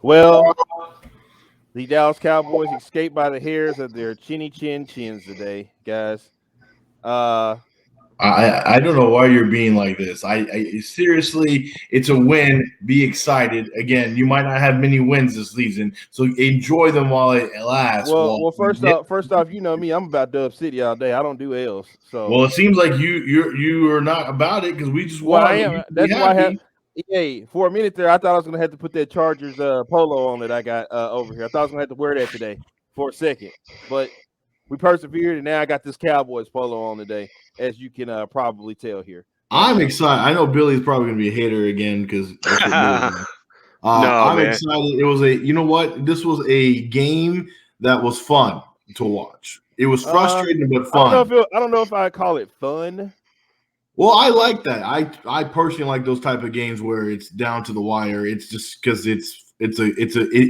Well, the Dallas Cowboys escaped by the hairs of their chins today, guys. Uh, I don't know why you're being like this. I seriously, it's a win. Be excited. Again, you might not have many wins this season, so enjoy them while it lasts. well, first off, you know me, I'm about Dub City all day. I don't do L's, so Well, it seems like you are not about it because we just well, I won and you am. should be That's why I have. happy. Hey, for a minute there, I thought I was gonna have to put that Chargers polo on that I got over here. I thought I was gonna have to wear that today for a second, but we persevered, and now I got this Cowboys polo on today, as you can probably tell here. But I'm excited. I know Billy's probably going to be a hater again because that's what Billy does. No, I'm man. excited. It was you know what? This was a game that was fun to watch. It was frustrating but fun. I don't know if I call it fun. Well, I like that. I personally like those type of games where it's down to the wire. It's just because it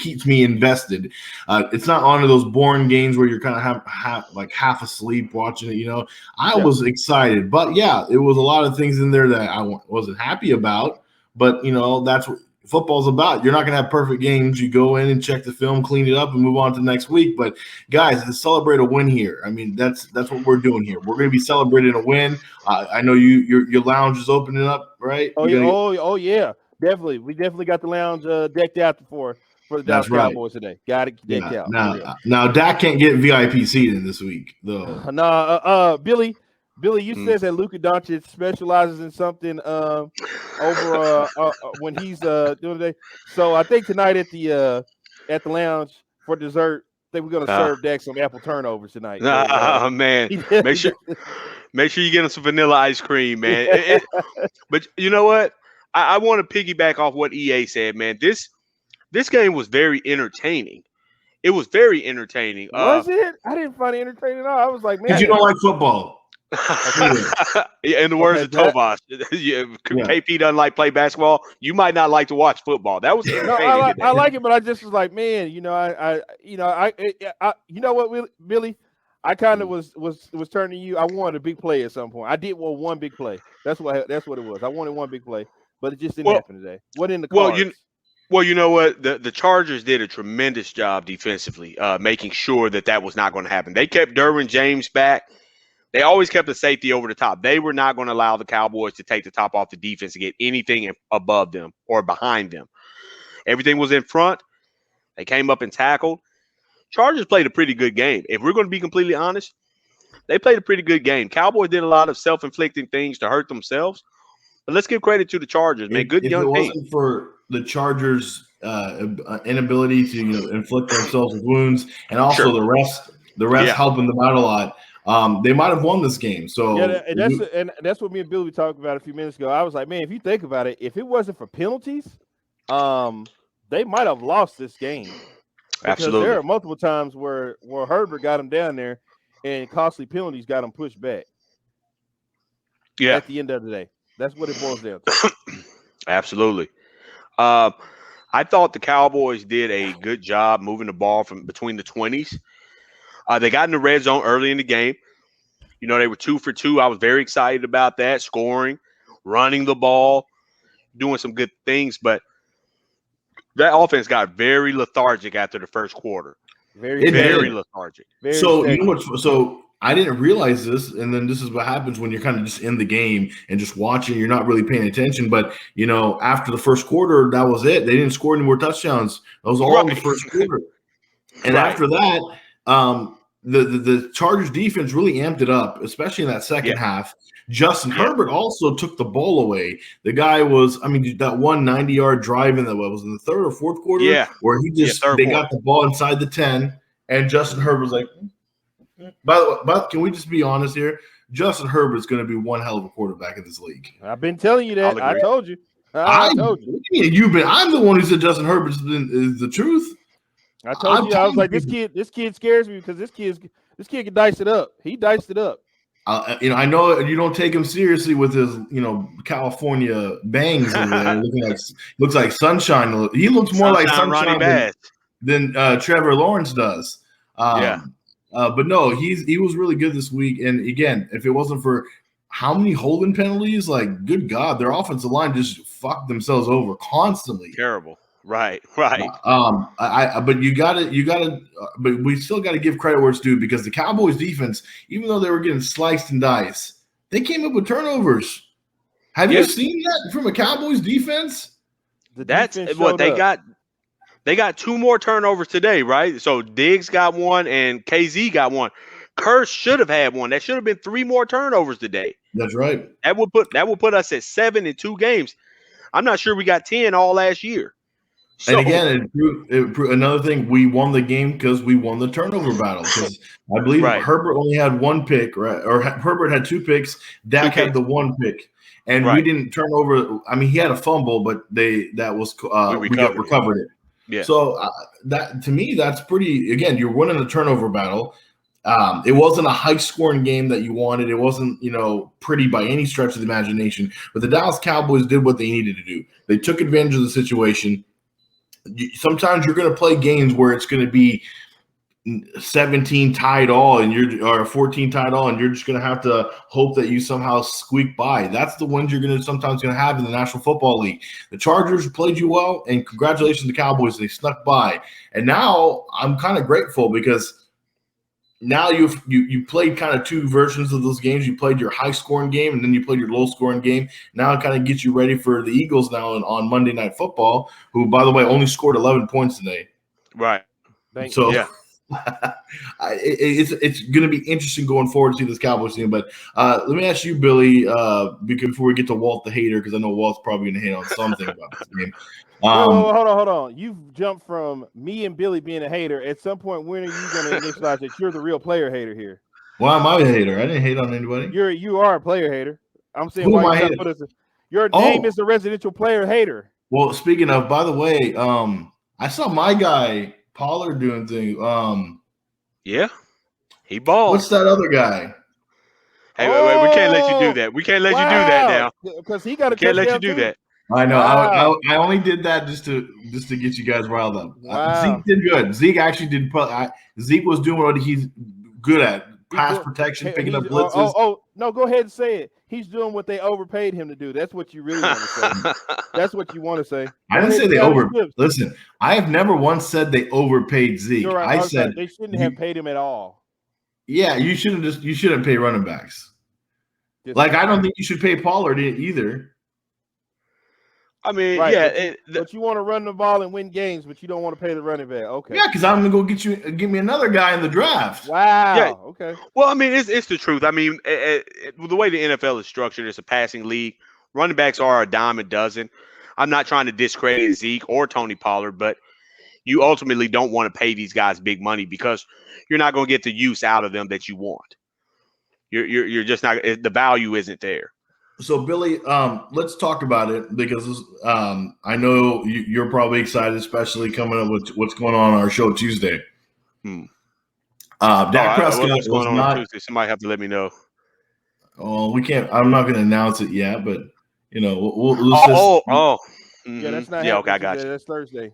keeps me invested. It's not one of those boring games where you're kind of half asleep watching it. I was excited, but yeah, it was a lot of things in there that I wasn't happy about. But that's what football's about. You're not going to have perfect games. You go in and check the film, clean it up, and move on to next week. But guys, let's celebrate a win here. I mean, that's what we're doing here. We're going to be celebrating a win. I know your lounge is opening up, right? Oh yeah, definitely. We definitely got the lounge decked out for the Dallas Cowboys today. Got it decked out. Now Dak can't get VIP seating this week though. Billy, you said that Luka Doncic specializes in something over when he's doing today. So I think tonight at the lounge for dessert, I think we're gonna serve Dak some apple turnovers tonight. Man, make sure you get him some vanilla ice cream, man. But you know what? I want to piggyback off what EA said, man. This game was very entertaining. It was very entertaining. Was it? I didn't find it entertaining at all. I was like, man, because you don't like football. In the words of Tomas, KP doesn't like play basketball. You might not like to watch football. That was entertaining. I like it, but I just was like, man, you know what, Billy, I kind of was turning you. I wanted a big play at some point. I did want one big play. That's what it was. I wanted one big play, but it just didn't happen today. What in the cards? Well, you know what? The Chargers did a tremendous job defensively, making sure that was not going to happen. They kept Derwin James back. They always kept the safety over the top. They were not going to allow the Cowboys to take the top off the defense and get anything above them or behind them. Everything was in front. They came up and tackled. Chargers played a pretty good game. If we're going to be completely honest, they played a pretty good game. Cowboys did a lot of self-inflicting things to hurt themselves. But let's give credit to the Chargers, man. Good young team. If it wasn't for the Chargers' inability to inflict themselves with wounds, and also the refs helping them out a lot, they might have won this game. So that's what me and Billy talked about a few minutes ago. I was like, man, if you think about it, if it wasn't for penalties, they might have lost this game. Absolutely. There are multiple times where Herbert got him down there, and costly penalties got him pushed back. Yeah. At the end of the day, that's what it boils down to. Absolutely. I thought the Cowboys did a good job moving the ball from between the 20s. They got in the red zone early in the game. They were 2 for 2. I was very excited about that, scoring, running the ball, doing some good things. But that offense got very lethargic after the first quarter. Very lethargic. So I didn't realize this, and then this is what happens when you're kind of just in the game and just watching. You're not really paying attention. But, after the first quarter, that was it. They didn't score any more touchdowns. That was all in the first quarter. And after that, the Chargers defense really amped it up, especially in that second half. Justin Herbert also took the ball away. The guy was, that 190-yard drive in was in the third or fourth quarter, where they got the ball inside the 10, and Justin Herbert was like, by the way, can we just be honest here? Justin Herbert's going to be one hell of a quarterback in this league. I've been telling you that. I told you. I told you. I'm the one who said Justin Herbert is the truth. I told you. I was like, this kid scares me because this kid can dice it up. He diced it up. I know you don't take him seriously with his, California bangs over there. looks like sunshine. He looks more like sunshine than Trevor Lawrence does. But no, he was really good this week. And again, if it wasn't for how many holding penalties, like, good God, their offensive line just fucked themselves over constantly. Terrible. Right. But but we still gotta give credit where it's due because the Cowboys defense, even though they were getting sliced and diced, they came up with turnovers. Have you seen that from a Cowboys defense? That's what they got. They got 2 more turnovers today, right? So Diggs got one and KZ got one. Curse should have had one. That should have been 3 more turnovers today. That's right. That would put us at 7 in 2 games. I'm not sure we got 10 all last year. So, and again, another thing, we won the game because we won the turnover battle. Because I believe Herbert only had 1 pick, right? Or Herbert had 2 picks. Dak had the 1 pick, and we didn't turn over. I mean, he had a fumble, but we recovered it. Yeah. So that to me, that's pretty. Again, you're winning the turnover battle. It wasn't a high-scoring game that you wanted. It wasn't, pretty by any stretch of the imagination. But the Dallas Cowboys did what they needed to do. They took advantage of the situation. Sometimes you're going to play games where it's going to be 17 tied all, or 14 tied all, and you're just going to have to hope that you somehow squeak by. That's the ones you're sometimes going to have in the National Football League. The Chargers played you well, and congratulations to the Cowboys. They snuck by. And now I'm kind of grateful because now you played kind of 2 versions of those games. You played your high-scoring game, and then you played your low-scoring game. Now it kind of gets you ready for the Eagles now on Monday Night Football, who, by the way, only scored 11 points today. Right. It's going to be interesting going forward to see this Cowboys team. But let me ask you, Billy, before we get to Walt the hater, because I know Walt's probably going to hate on something about this game. Hold on. You've jumped from me and Billy being a hater. At some point, when are you going to initialize that you're the real player hater here? Why am I a hater? I didn't hate on anybody. You are a player hater. I'm saying who why am you put us. Your name is the residential player hater. Well, speaking of, by the way, I saw my guy Pollard doing things. Yeah, he balled. What's that other guy? Hey, wait, we can't let you do that. We can't let you do that now. Because he got a can't let you do that. I know. Wow. I only did that just to get you guys riled up. Wow. Zeke did good. Zeke actually did. Zeke was doing what he's good at: pass protection, picking up blitzes. No, go ahead and say it. He's doing what they overpaid him to do. That's what you really want to say. That's what you want to say. I didn't say they Listen, I have never once said they overpaid Zeke. Right. I said they shouldn't have paid him at all. Yeah, you shouldn't pay running backs. I don't think you should pay Pollard either. I mean, but you want to run the ball and win games, but you don't want to pay the running back. Okay. Yeah, because I'm gonna give me another guy in the draft. Wow. Yeah. Okay. Well, I mean, it's the truth. I mean, the way the NFL is structured, it's a passing league. Running backs are a dime a dozen. I'm not trying to discredit Zeke or Tony Pollard, but you ultimately don't want to pay these guys big money because you're not going to get the use out of them that you want. You're just not. The value isn't there. So, Billy, let's talk about it because I know you're probably excited, especially coming up with what's going on our show Tuesday. Dak Prescott what's going on Tuesday? Somebody have to let me know. Oh, we can't. I'm not going to announce it yet, but we'll Yeah, that's not. Yeah, okay, I got you. That's Thursday.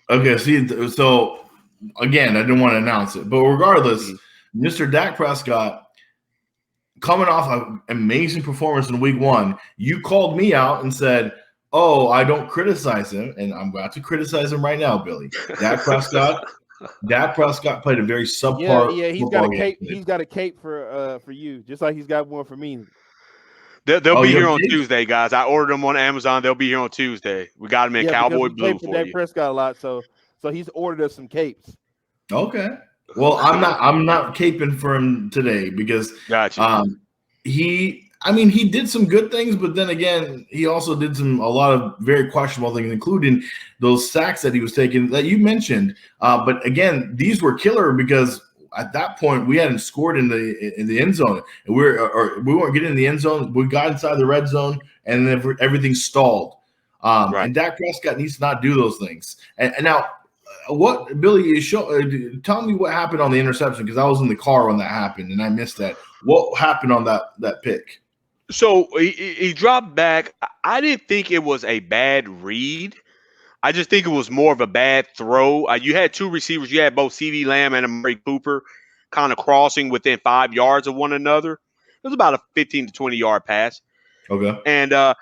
Okay, so again, I didn't want to announce it, but regardless, Mr. Dak Prescott. Coming off an amazing performance in week 1, you called me out and said, "Oh, I don't criticize him," and I'm about to criticize him right now, Billy. Dak Prescott played a very subpar. Yeah, he's got a cape. He's got a cape for you, just like he's got one for me. They'll be here on Tuesday, guys. I ordered them on Amazon. They'll be here on Tuesday. We got them in Cowboy blue for Dak Prescott a lot, so he's ordered us some capes. Okay. Well, I'm not caping for him today because he did some good things, but then again, he also did a lot of very questionable things, including those sacks that he was taking that you mentioned. But again, these were killer because at that point we hadn't scored in the end zone, and we weren't getting in the end zone. We got inside the red zone, and then everything stalled. And Dak Prescott needs to not do those things. And now. What Billy tell me what happened on the interception because I was in the car when that happened and I missed that. What happened on that pick? So he dropped back. I didn't think it was a bad read. I just think it was more of a bad throw. You had 2 receivers. You had both CeeDee Lamb and Amari Cooper kind of crossing within 5 yards of one another. It was about a 15 to 20 yard pass. Okay. And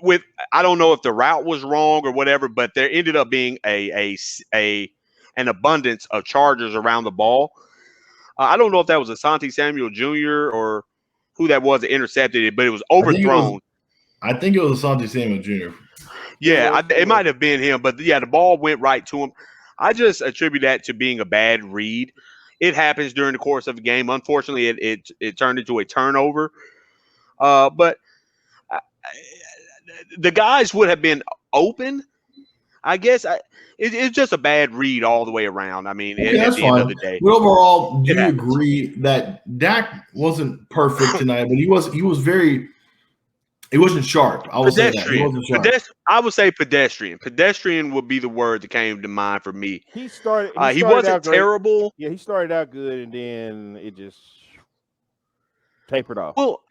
with I don't know if the route was wrong or whatever, but there ended up being an abundance of chargers around the ball. I don't know if that was Asante Samuel Jr. or who that was that intercepted it, but it was overthrown. I think it was Asante Samuel Jr. Yeah, it might have been him, but yeah, the ball went right to him. I just attribute that to being a bad read. It happens during the course of the game. Unfortunately, it turned into a turnover. But the guys would have been open. I guess it's just a bad read all the way around. I mean, Okay, at the end of the day. But overall, do you happens. agree that Dak wasn't perfect tonight, but he wasn't sharp. I will say that. He wasn't sharp. I would say pedestrian. Pedestrian would be the word that came to mind for me. He started he wasn't terrible. Yeah, he started out good, and then it just tapered off. Well,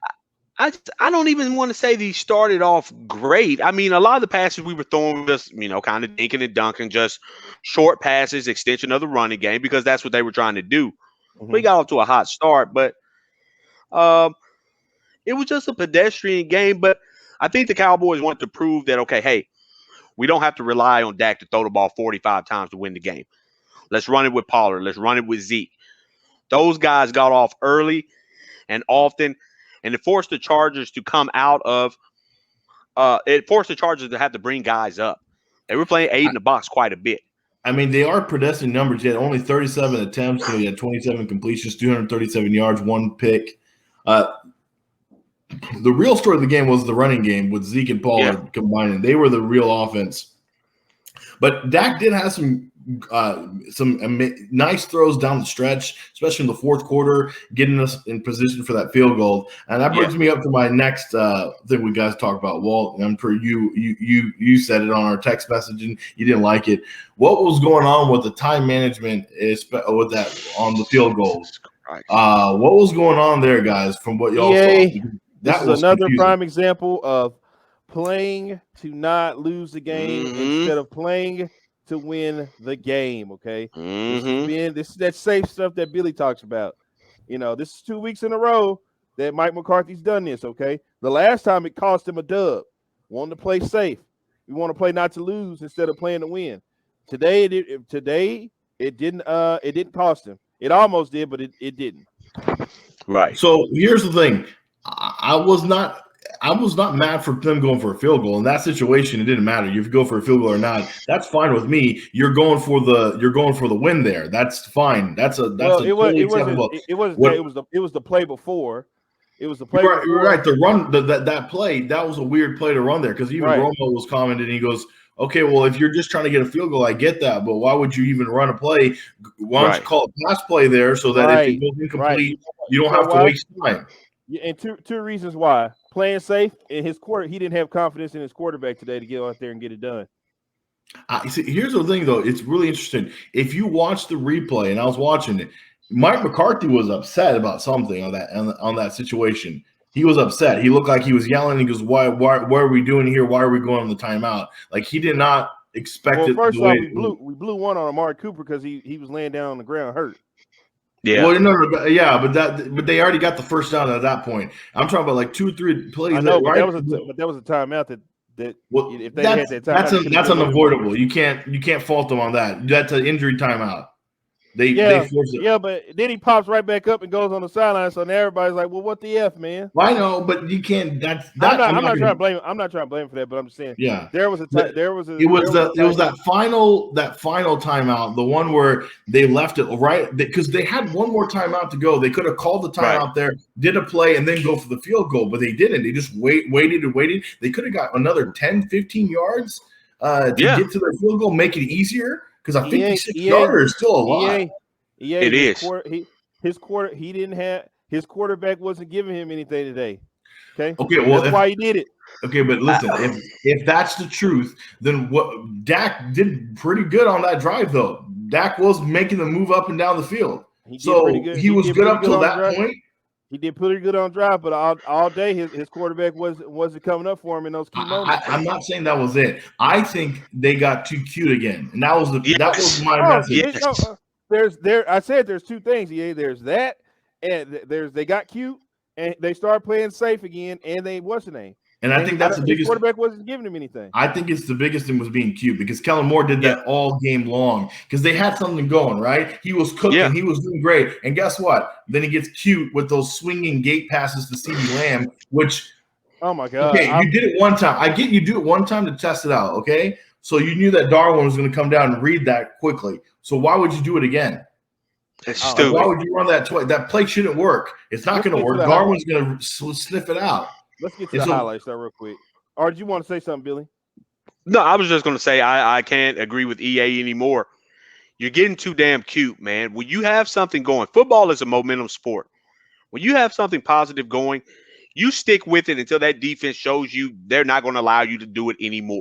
I don't even want to say that he started off great. I mean, a lot of the passes we were throwing just, kind of dinking and dunking, just short passes, extension of the running game, because that's what they were trying to do. Mm-hmm. We got off to a hot start, but it was just a pedestrian game. But I think the Cowboys want to prove that, okay, hey, we don't have to rely on Dak to throw the ball 45 times to win the game. Let's run it with Pollard. Let's run it with Zeke. Those guys got off early and often. And it forced the Chargers to come out of it forced the Chargers to have to bring guys up. They were playing 8 in the box quite a bit. I mean, they are pedestrian numbers. He had only 37 attempts, so he had 27 completions, 237 yards, 1 pick. The real story of the game was the running game with Zeke and Pollard combining. They were the real offense. But Dak did have some nice throws down the stretch, especially in the fourth quarter, getting us in position for that field goal. And that brings me up to my next thing we guys talk about. Walt, I'm sure you said it on our text message and you didn't like it. What was going on with the time management with that on the field goals? What was going on there, guys? From what y'all saw, that was another prime example of playing to not lose the game instead of playing to win the game. Okay. This is that safe stuff that Billy talks about. This is 2 weeks in a row that Mike McCarthy's done this. Okay. The last time it cost him a dub. Wanted to play safe. We want to play not to lose instead of playing to win. Today it didn't cost him. It almost did, but it didn't. Right. So here's the thing. I was not mad for them going for a field goal. In that situation, it didn't matter. You go for a field goal or not. That's fine with me. You're going for the win there. That's fine. It was the play before. It was the play. You're right. The run that play, that was a weird play to run there because even Romo was commenting. He goes, okay, well, if you're just trying to get a field goal, I get that, but why would you even run a play? Why don't you call a pass play there so that if it goes incomplete, you don't have to waste time? Yeah, and two reasons why. Playing safe in his quarter, he didn't have confidence in his quarterback today to get out there and get it done. Here's the thing, though. It's really interesting. If you watch the replay, and I was watching it, Mike McCarthy was upset about something on that situation. He was upset. He looked like he was yelling. He goes, "Why are we doing here? Why are we going on the timeout?" Like he did not expect it. First off, we blew one on Amari Cooper because he was laying down on the ground hurt. Yeah. Well, but they already got the first down at that point. I'm talking about like 2-3 plays. I know, but that was a timeout that if they had that timeout, that's unavoidable. You can't fault them on that. That's an injury timeout. They force it. Yeah, but then he pops right back up and goes on the sideline. So now everybody's like, "Well, what the F, man?" Well, I know, but you can't. I'm not trying to blame. I'm not trying to blame for that, but I'm just saying. Yeah, it was that final timeout, the one where they left it right because they had one more timeout to go. They could have called the timeout there, did a play, and then go for the field goal, but they didn't. They just waited and waited. They could have got another 10, 15 yards to get to their field goal, make it easier. Because I think 56-yarder is still a lot. It is. His quarterback wasn't giving him anything today. Okay. Well, that's why he did it. Okay, but listen, if that's the truth, then what Dak did pretty good on that drive, though. Dak was making the move up and down the field, he was good up till that point. He did pretty good on drive, but all day his quarterback wasn't coming up for him in those key moments. I'm not saying that was it. I think they got too cute again, and that was my message. I said there's two things. Yeah, there's that, and they got cute, and they started playing safe again, and they what's the name? And I think that's the his biggest. quarterback wasn't giving him anything. I think it's the biggest thing was being cute because Kellen Moore did that all game long because they had something going, right? He was cooking. He was doing great. And guess what? Then he gets cute with those swinging gate passes to CeeDee Lamb, which – oh, my God. Okay, you did it one time. I get you do it one time to test it out, okay? So you knew that Darwin was going to come down and read that quickly. So why would you do it again? That's stupid. Why would you run that twice? That play shouldn't work. It's not going to work. Darwin's going to sniff it out. Let's get to the highlights though real quick. Or do you want to say something, Billy? No, I was just going to say I can't agree with EA anymore. You're getting too damn cute, man. When you have something going, football is a momentum sport. When you have something positive going, you stick with it until that defense shows you they're not going to allow you to do it anymore.